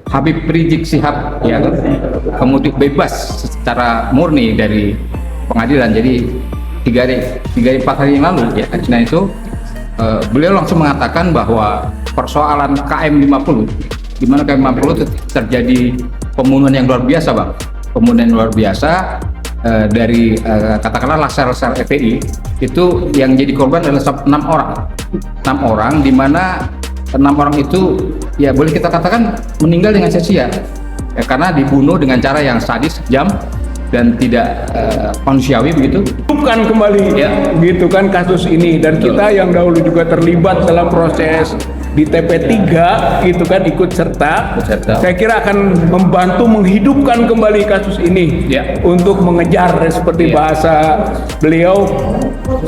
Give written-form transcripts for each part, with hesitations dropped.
Habib Rizik Syihab ya kemudian bebas secara murni dari pengadilan. Jadi 3-4 hari yang lalu ya, nah itu beliau langsung mengatakan bahwa persoalan KM50, di mana KM50 itu terjadi pembunuhan yang luar biasa, Bang. Pembunuhan yang luar biasa dari katakanlah sel-sel FPI itu yang jadi korban adalah 6 orang, di mana 6 orang itu ya boleh kita katakan meninggal dengan sia-sia ya, karena dibunuh dengan cara yang sadis, kejam dan tidak manusiawi begitu. Bukan kembali ya, gitu kan kasus ini, dan kita yang dahulu juga terlibat dalam proses di TP3 gitu kan ikut serta. Saya kira akan membantu menghidupkan kembali kasus ini ya, untuk mengejar seperti bahasa beliau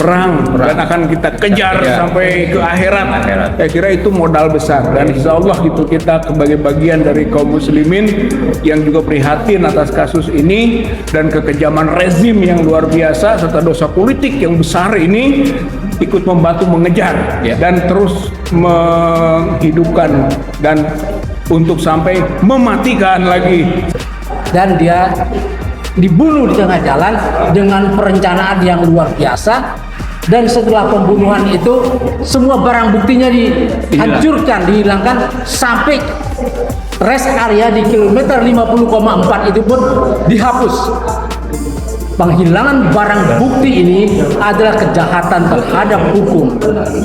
perang dan akan kita kejar sampai ke akhirat. Saya kira itu modal besar, dan insya Allah gitu kita sebagai bagian dari kaum muslimin yang juga prihatin atas kasus ini dan kekejaman rezim yang luar biasa serta dosa politik yang besar ini, ikut membantu mengejar dan terus menghidupkan dan untuk sampai mematikan lagi. Dan dia dibunuh di tengah jalan dengan perencanaan yang luar biasa, dan setelah pembunuhan itu semua barang buktinya dihancurkan, dihilangkan, sampai rest area di kilometer 50,4 itu pun dihapus. Penghilangan barang bukti ini adalah kejahatan terhadap hukum,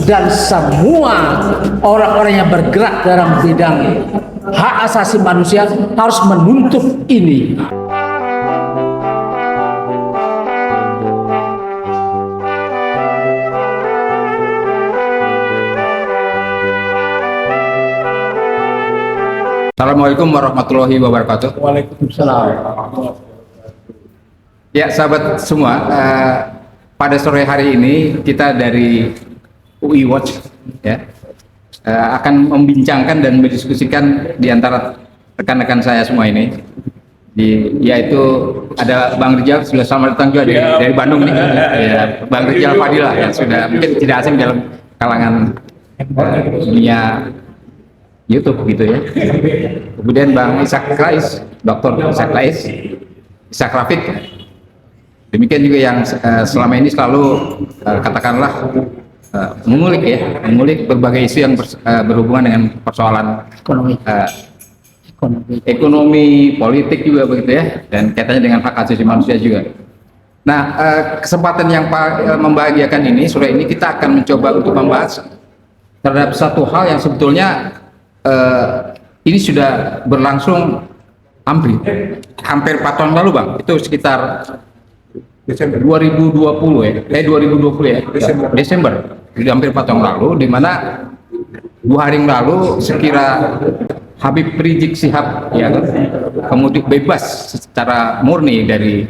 dan semua orang-orang yang bergerak dalam bidang hak asasi manusia harus menuntut ini. Assalamualaikum warahmatullahi wabarakatuh. Waalaikumsalam. Ya sahabat semua, pada sore hari ini kita dari UI Watch ya akan membincangkan dan mendiskusikan di antara rekan-rekan saya semua ini, yaitu ada Bang Rijal, sudah selamat datang juga dari Bandung nih ya, Bang Rijal Fadilah yang sudah mungkin tidak asing dalam kalangan dunia YouTube gitu ya. Kemudian Bang Ishak Rais, Dr. Ishak Rais, Ishak Rafiq. Demikian juga yang selama ini selalu katakanlah mengulik berbagai isu yang berhubungan dengan persoalan ekonomi, politik juga begitu ya, dan kaitannya dengan hak asasi manusia juga. Nah, kesempatan yang membahagiakan ini, sore ini kita akan mencoba untuk membahas terhadap satu hal yang sebetulnya ini sudah berlangsung hampir 4 tahun lalu, Bang. Itu sekitar Desember 2020 ya, 2020 ya, Desember. Jadi hampir 4 tahun lalu, di mana 2 hari yang lalu sekira Habib Rizik Syihab ya kemudian bebas secara murni dari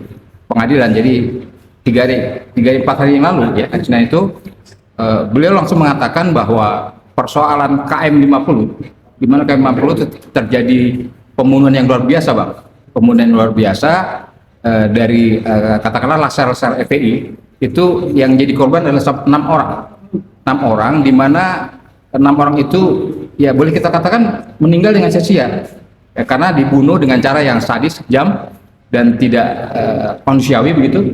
pengadilan. Jadi 3-4 hari yang lalu ya, nah itu beliau langsung mengatakan bahwa persoalan KM50, di mana KM50 itu terjadi pembunuhan yang luar biasa, Bang. Pembunuhan yang luar biasa dari katakanlah sel-sel FPI itu yang jadi korban adalah 6 orang, di mana 6 orang itu ya boleh kita katakan meninggal dengan sia-sia ya, karena dibunuh dengan cara yang sadis, kejam dan tidak manusiawi begitu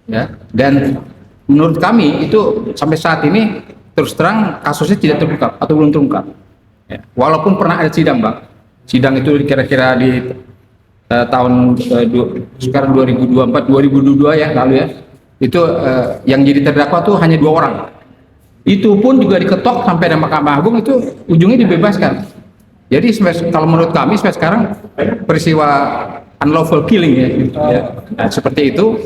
ya. Dan menurut kami itu sampai saat ini terus terang kasusnya tidak terungkap atau belum terungkap ya. Walaupun pernah ada sidang, Bang. Sidang itu kira-kira di tahun sekarang 2022 ya lalu ya, itu yang jadi terdakwa tuh hanya 2 orang. Itu pun juga diketok sampai ada Mahkamah Agung, itu ujungnya dibebaskan. Jadi kalau menurut kami sampai sekarang peristiwa unlawful killing ya, nah, seperti itu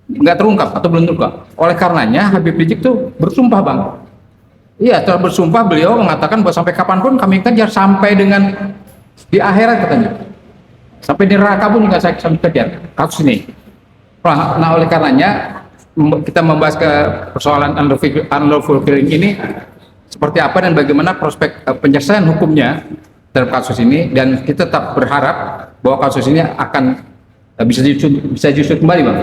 nggak terungkap atau belum terungkap. Oleh karenanya Habib Rizik tuh bersumpah, Bang. Iya, setelah bersumpah beliau mengatakan bahwa sampai kapanpun kami kejar sampai dengan di akhirat katanya. Sampai di neraka pun juga saya kejar kasus ini. Nah, oleh karenanya kita membahas ke persoalan unlawful killing ini seperti apa dan bagaimana prospek penyelesaian hukumnya terhadap kasus ini, dan kita tetap berharap bahwa kasus ini akan bisa diusut kembali, Bang,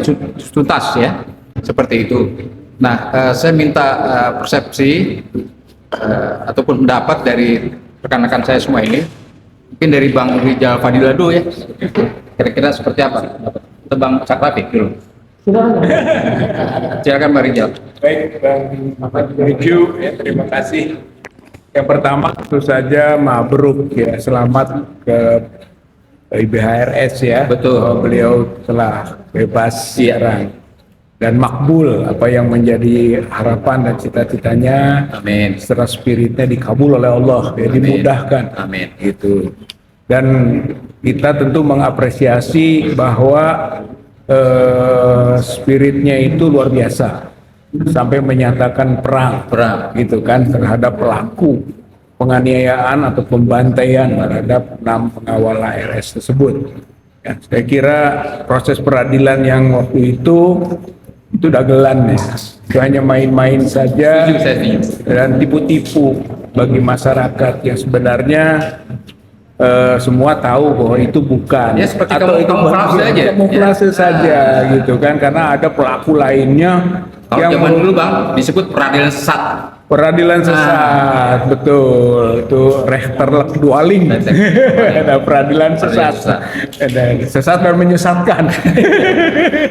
tuntas ya, seperti itu. Nah, saya minta persepsi ataupun pendapat dari rekan-rekan saya semua ini. Mungkin dari Bang Rijal Fadila dulu ya. Kira-kira seperti apa? Atau Bang Sakrafi dulu. Silakan Bang Rijal. Baik, Bang Riju, ya, terima kasih. Yang pertama tentu saja mabruk ya, selamat ke IBHRS ya. Betul. Bahwa beliau telah bebas sekarang dan makbul apa yang menjadi harapan dan cita-citanya. Amin. Secara spiritnya dikabul oleh Allah, ya, Amin. dimudahkan. Amin. Gitu. Dan kita tentu mengapresiasi bahwa spiritnya itu luar biasa sampai menyatakan perang gitu kan terhadap pelaku penganiayaan atau pembantaian terhadap 6 pengawal ARS tersebut. Ya, saya kira proses peradilan yang waktu itu dagelan ya. Itu hanya main-main saja Setuju, saya setuju. dan tipu-tipu bagi masyarakat yang sebenarnya semua tahu bahwa itu bukan, Ya, seperti atau itu kamuflase aja. kamuflase Ya. saja gitu kan, karena ada pelaku lainnya Kalau yang zaman dulu Bang disebut peradilan sesat. peradilan sesat, betul, itu Rechter Dualing. Ada peradilan sesat, ada sesat dan menyesatkan,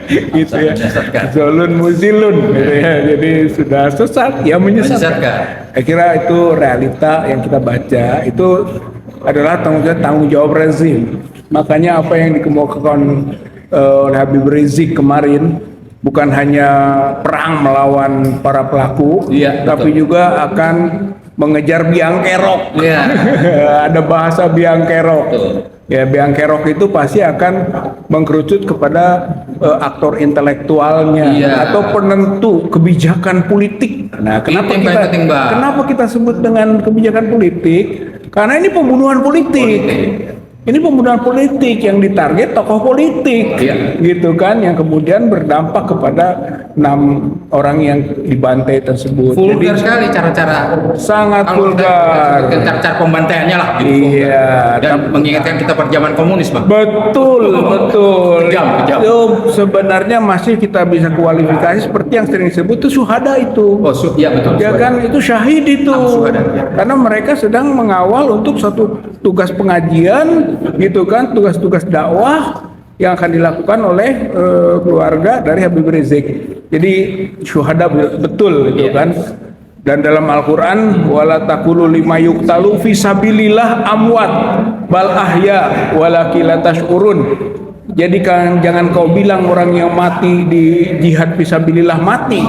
gitu ya. Menyesatkan. Zolun muzilun, gitu ya. Jadi sudah sesat, ya menyesatkan. Saya kira itu realita yang kita baca itu adalah tanggung jawab rezim. Makanya apa yang dikemukakan oleh Habib Rizik kemarin bukan hanya perang melawan para pelaku, Iya, tapi betul. juga akan mengejar biang kerok. Iya. Ada bahasa biang kerok. Betul. Ya, biang kerok itu pasti akan mengkerucut kepada aktor intelektualnya Iya. atau penentu kebijakan politik. Nah, kenapa Itu yang paling penting, Bang. kenapa kita sebut dengan kebijakan politik? Karena ini pembunuhan politik. Ini pembunuhan politik yang ditarget tokoh politik, Iya. gitu kan, yang kemudian berdampak kepada 6 orang yang dibantai tersebut. Vulgar sekali cara-cara. Sangat Kalau kita vulgar. sebutkan cara-cara pembantaiannya lah. Gitu, Iya, vulgar. Dan mengingatkan kita pada zaman komunis Bang. Betul, betul. Kejam. Itu sebenarnya masih kita bisa kualifikasi seperti yang sering disebut itu syuhada itu. Oh, iya betul. Ya kan, itu syahid itu. Syuhada, ya. Karena mereka sedang mengawal untuk satu tugas pengajian, gitu kan, tugas-tugas dakwah yang akan dilakukan oleh keluarga dari Habib Rizik. Jadi syuhada betul gitu kan. Dan dalam Al-Qur'an wala taqulu lima yuqtalu fi sabilillah amwat bal ahya walakin la tash'urun. Jadi jangan kau bilang orang yang mati di jihad fisabilillah mati,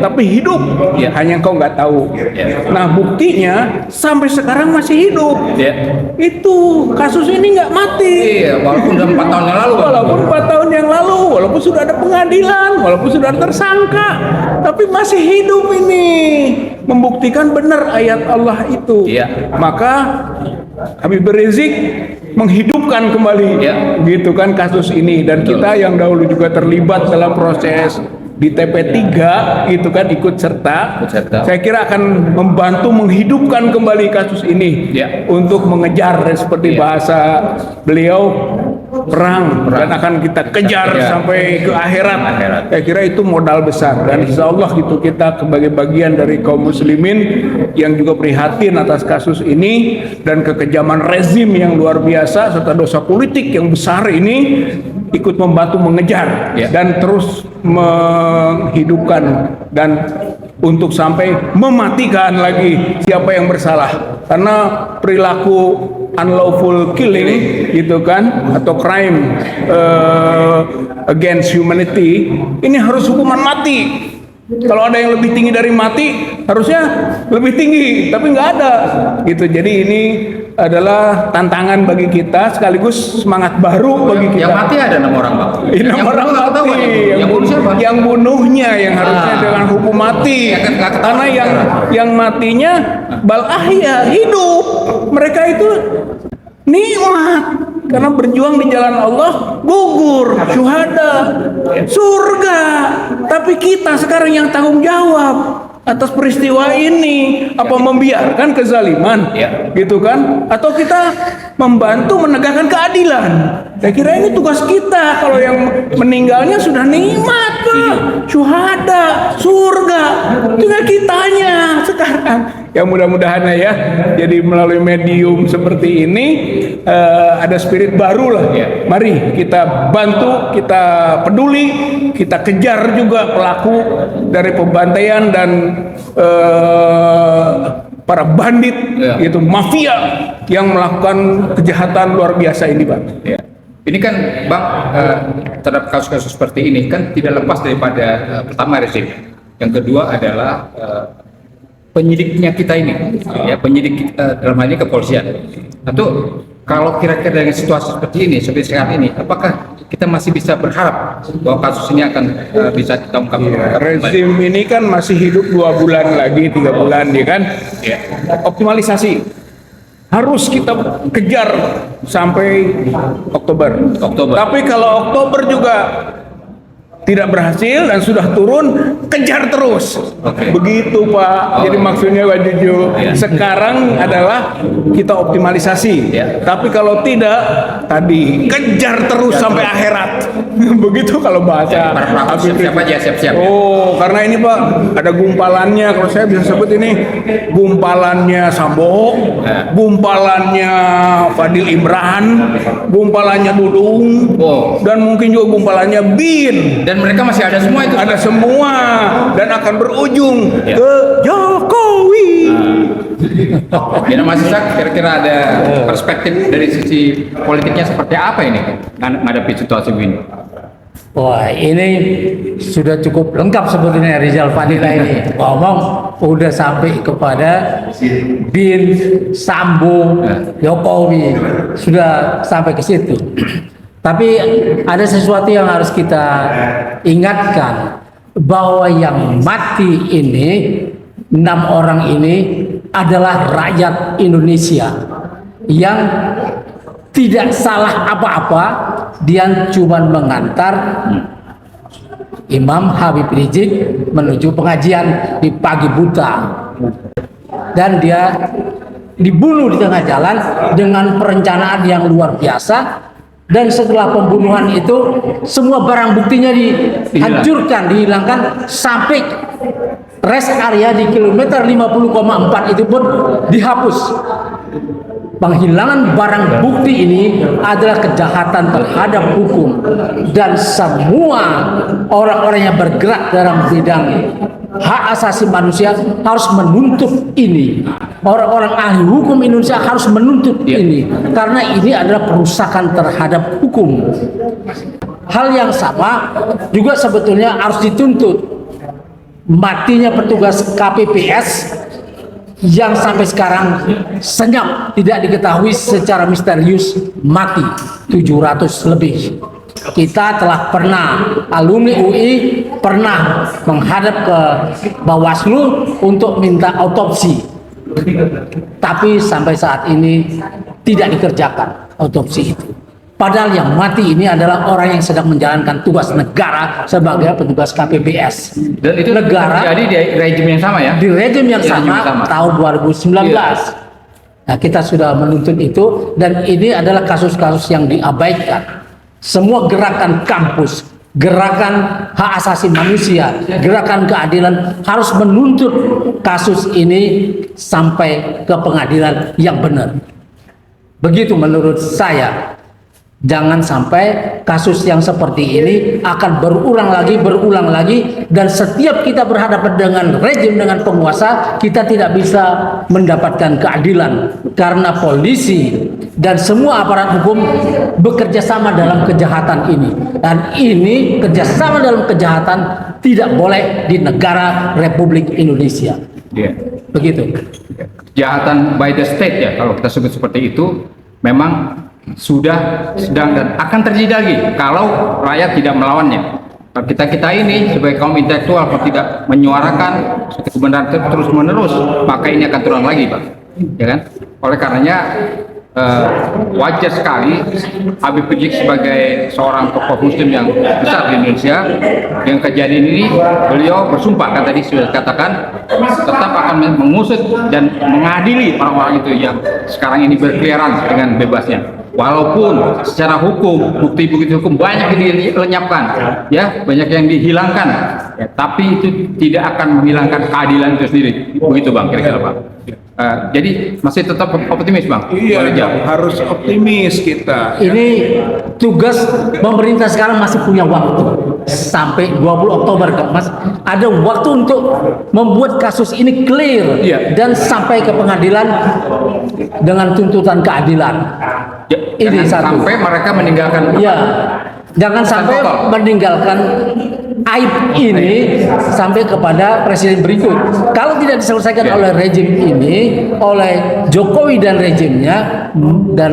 tapi hidup. Ya. Hanya kau nggak tahu. Ya. Nah, buktinya sampai sekarang masih hidup. Ya. Itu kasus ini nggak mati. Iya, walaupun udah 4 tahun yang lalu Bang. Walaupun 4 tahun yang lalu, walaupun sudah ada pengadilan, walaupun sudah ada tersangka, tapi masih hidup ini. Membuktikan benar ayat Allah itu. Iya. Maka Habib Rizik menghidupkan kembali, Ya. gitu kan, kasus ini. Dan kita yang dahulu juga terlibat dalam proses di TP3 itu kan ikut serta. Saya kira akan membantu menghidupkan kembali kasus ini, Ya. untuk mengejar seperti Ya. bahasa beliau perang dan akan kita kejar sampai ke akhirat. Saya kira itu modal besar, dan insya Allah itu kita sebagai bagian dari kaum muslimin yang juga prihatin atas kasus ini dan kekejaman rezim yang luar biasa serta dosa politik yang besar ini, ikut membantu mengejar dan terus menghidupkan dan untuk sampai mematikan lagi siapa yang bersalah, karena perilaku unlawful killing gitu kan, atau crime against humanity ini harus hukuman mati. Kalau ada yang lebih tinggi dari mati, harusnya lebih tinggi, tapi nggak ada gitu. Jadi ini adalah tantangan bagi kita, sekaligus semangat baru bagi kita. Yang mati ada 6 orang Bang. Ini Yang orang bunuh nggak mati, ketahuan. Yang bunuh siapa? yang bunuhnya yang harusnya dengan hukum mati. Ya, kan nggak ketahuan Karena yang matinya bal ahya, hidup. Mereka itu nikmat karena berjuang di jalan Allah, gugur, syuhada, surga. Tapi kita sekarang yang tanggung jawab atas peristiwa ini, apa membiarkan kezaliman, gitu kan? Atau kita membantu menegakkan keadilan? Saya kira ini tugas kita. Kalau yang meninggalnya sudah nikmat, Pak, syuhada, surga, tinggal kitanya sekarang Ya mudah-mudahan ya, jadi melalui medium seperti ini ada spirit baru lah. Mari kita bantu, kita peduli, kita kejar juga pelaku dari pembantaian dan para bandit, itu mafia yang melakukan kejahatan luar biasa ini, Bang. Ya. Ini kan Bang, terhadap kasus-kasus seperti ini kan tidak lepas daripada pertama rezim, yang kedua adalah penyidiknya kita ini, ya penyidik dalam hal ini kepolisian. Atau kalau kira-kira dengan situasi seperti ini, seperti saat ini, apakah kita masih bisa berharap bahwa kasus ini akan bisa kita ungkap? Rezim ini kan masih hidup 2 bulan lagi, 3 bulan, ya kan? Ya. Optimalisasi harus kita kejar sampai Oktober. Tapi kalau Oktober juga tidak berhasil dan sudah turun, kejar terus. Begitu Pak. Jadi maksudnya Pak Juju, sekarang adalah kita optimalisasi. Tapi kalau tidak, tadi kejar terus sampai akhirat. Begitu kalau bahasa. Siap-siap aja, siap-siap. Oh, karena ini Pak, ada gumpalannya. Kalau saya bisa sebut ini, gumpalannya Sambo, gumpalannya Fadil Imran, gumpalannya Dudung, dan mungkin juga gumpalannya Bin. Dan mereka masih ada semua itu. Ada semua dan akan berujung ke Jokowi. Ya, Mas Ishak, kira-kira ada perspektif dari sisi politiknya seperti apa ini menghadapi situasi ini? Wah, ini sudah cukup lengkap sebetulnya Rizal Fadila ini. Ngomong udah sampai kepada Bin, Sambo, Jokowi, sudah sampai ke situ. Tapi ada sesuatu yang harus kita ingatkan, bahwa yang mati ini, 6 orang ini adalah rakyat Indonesia yang tidak salah apa-apa. Dia cuma mengantar Imam Habib Rizik menuju pengajian di pagi buta, dan dia dibunuh di tengah jalan dengan perencanaan yang luar biasa. Dan setelah pembunuhan itu, semua barang buktinya dihancurkan, dihilangkan, sampai rest area di kilometer 50,4 itu pun dihapus. Penghilangan barang bukti ini adalah kejahatan terhadap hukum, dan semua orang-orang yang bergerak dalam bidang hak asasi manusia harus menuntut ini. Orang-orang ahli hukum Indonesia harus menuntut ini, karena ini adalah perusakan terhadap hukum. Hal yang sama juga sebetulnya harus dituntut matinya petugas KPPS yang sampai sekarang senyap, tidak diketahui secara misterius mati 700 lebih. Kita telah pernah, alumni UI pernah menghadap ke Bawaslu untuk minta autopsi, tapi sampai saat ini tidak dikerjakan autopsi itu. Padahal yang mati ini adalah orang yang sedang menjalankan tugas negara sebagai petugas KPPS. Dan itu negara jadi di rejim yang sama ya? Di rejim yang sama tahun 2019. Nah, kita sudah menuntut itu, dan ini adalah kasus-kasus yang diabaikan. Semua gerakan kampus, gerakan hak asasi manusia, gerakan keadilan harus menuntut kasus ini sampai ke pengadilan yang benar. Begitu menurut saya. Jangan sampai kasus yang seperti ini akan berulang lagi, dan setiap kita berhadapan dengan rejim, dengan penguasa, kita tidak bisa mendapatkan keadilan karena polisi dan semua aparat hukum bekerja sama dalam kejahatan ini, dan ini kerjasama dalam kejahatan tidak boleh di negara Republik Indonesia. Begitu. Kejahatan by the state ya, kalau kita sebut seperti itu, memang sudah, sedang, dan akan terjadi lagi kalau rakyat tidak melawannya. Kita ini sebagai kaum intelektual kalau tidak menyuarakan kebenaran terus menerus, maka ini akan terulang lagi, Pak. Ya kan? Oleh karenanya wajar sekali Habib Rizik sebagai seorang tokoh muslim yang besar di Indonesia, dengan kejadian ini beliau bersumpah, kan tadi sudah dikatakan, tetap akan mengusut dan mengadili orang-orang itu yang sekarang ini berkeliaran dengan bebasnya. walaupun secara hukum bukti-bukti hukum banyak yang dilenyapkan, ya banyak yang dihilangkan, ya, tapi itu tidak akan menghilangkan keadilan itu sendiri. Begitu Bang, kira-kira Bang. Jadi masih tetap optimis Bang? Iya, Boleh jawab? harus optimis kita. Ini tugas pemerintah sekarang masih punya waktu sampai 20 Oktober Mas. Ada waktu untuk membuat kasus ini clear Iya. dan sampai ke pengadilan dengan tuntutan keadilan. Ya, Ini jangan satu. sampai mereka meninggalkan. Ya, jangan sampai kotor. meninggalkan aib ini sampai kepada presiden berikut. Kalau tidak diselesaikan oleh rejim ini, oleh Jokowi dan rejimnya dan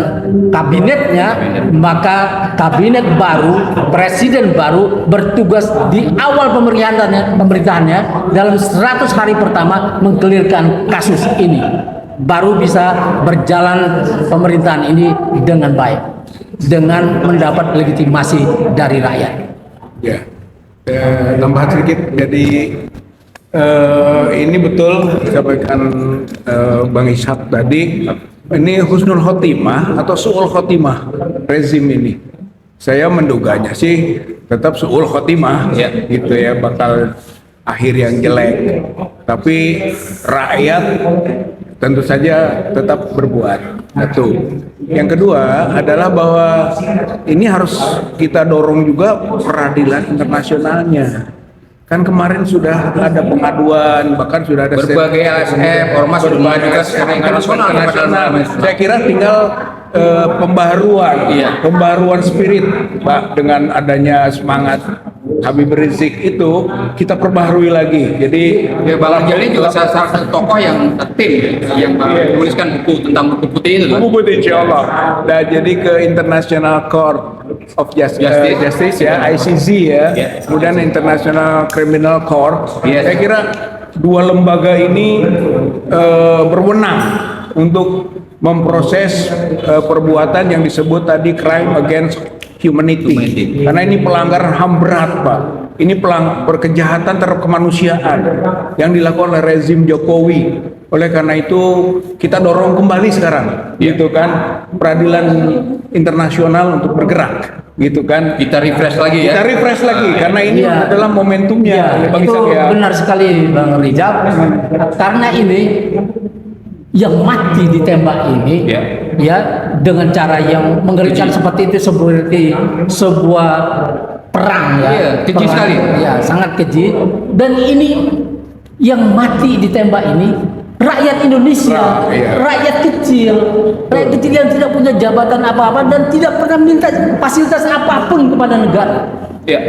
kabinetnya, maka kabinet baru, presiden baru bertugas di awal pemerintahannya dalam 100 hari pertama mengkelirkan kasus ini. Baru bisa berjalan pemerintahan ini dengan baik, dengan mendapat legitimasi dari rakyat. Ya, tambahan sedikit. Jadi ini betul disampaikan Bang Ishak tadi. Ini husnul khotimah atau su'ul khotimah rezim ini. Saya menduganya sih tetap su'ul khotimah, Ya. gitu ya, bakal akhir yang jelek. Tapi rakyat tentu saja tetap berbuat. Satu. Yang kedua adalah bahwa ini harus kita dorong juga peradilan internasionalnya. Kan kemarin sudah ada pengaduan, bahkan sudah ada Berbagai LSM, ormas sudah mengajukan secara internasional. Saya kira tinggal pembaharuan, Iya. pembaharuan spirit, Pak, dengan adanya semangat Habib Rizik itu kita perbaharui lagi. Jadi Ya, Bang Angel ini juga salah satu tokoh yang tim yang menuliskan buku tentang buku putih itu kan? buku putih insya Allah. Dan jadi ke International Court of Justice ya, ICC ya, Ya. kemudian International Criminal Court. Yes. Saya kira dua lembaga ini berwenang untuk memproses perbuatan yang disebut tadi crime against humanity. Karena ini pelanggaran HAM berat, Pak. Ini kejahatan terhadap kemanusiaan yang dilakukan oleh rezim Jokowi. Oleh karena itu kita dorong kembali sekarang, gitu kan, peradilan internasional untuk bergerak, gitu kan. Kita refresh lagi ya. Kita refresh lagi karena ini Iya. adalah momentumnya, Ya, Bang itu Ishak, ya. benar sekali Bang Rijal. Karena ini yang mati ditembak ini, Ya. ya dengan cara yang mengerikan Keji. seperti itu, seperti sebuah perang ya. Iya, keji Perang, sekali. Ya, sangat keji. Dan ini yang mati ditembak ini rakyat Indonesia, Iya. rakyat kecil yang tidak punya jabatan apa-apa dan tidak pernah minta fasilitas apapun kepada negara. Ya.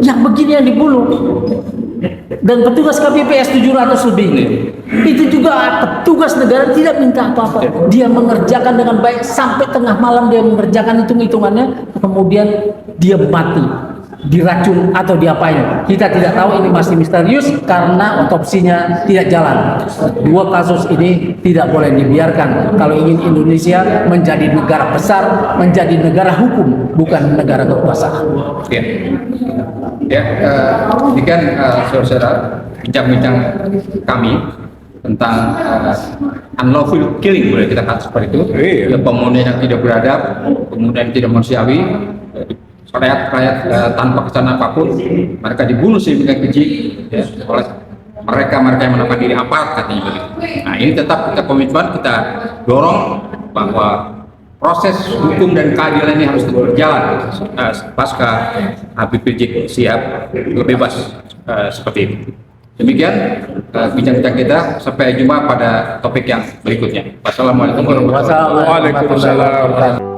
Yang begini yang dibunuh. Dan petugas KPPS 700 lebih. Itu juga petugas negara tidak minta apa-apa. Dia mengerjakan dengan baik sampai tengah malam dia mengerjakan hitung-hitungannya, kemudian dia mati, diracun atau diapain. Kita tidak tahu, ini masih misterius karena otopsinya tidak jalan. Dua kasus ini tidak boleh dibiarkan kalau ingin Indonesia menjadi negara besar, menjadi negara hukum, bukan negara kekuasaan. Ya, ya, demikian saudara bincang-bincang kami tentang unlawful killing, boleh kita kata seperti itu. Iya. Ya, pembunuhan yang tidak beradab, kemudian tidak manusiawi, rakyat tanpa kesalahan apapun, mereka dibunuh sedemikian keji ya, oleh mereka yang menampakkan diri aparat katanya begitu. Nah, ini tetap kita komitmen, kita dorong bahwa proses hukum dan keadilan ini harus terus berjalan pasca Habib Rizik siap bebas seperti itu. Demikian bincang-bincang kita, sampai jumpa pada topik yang berikutnya. Wassalamualaikum warahmatullahi wabarakatuh. Waalaikumsalam.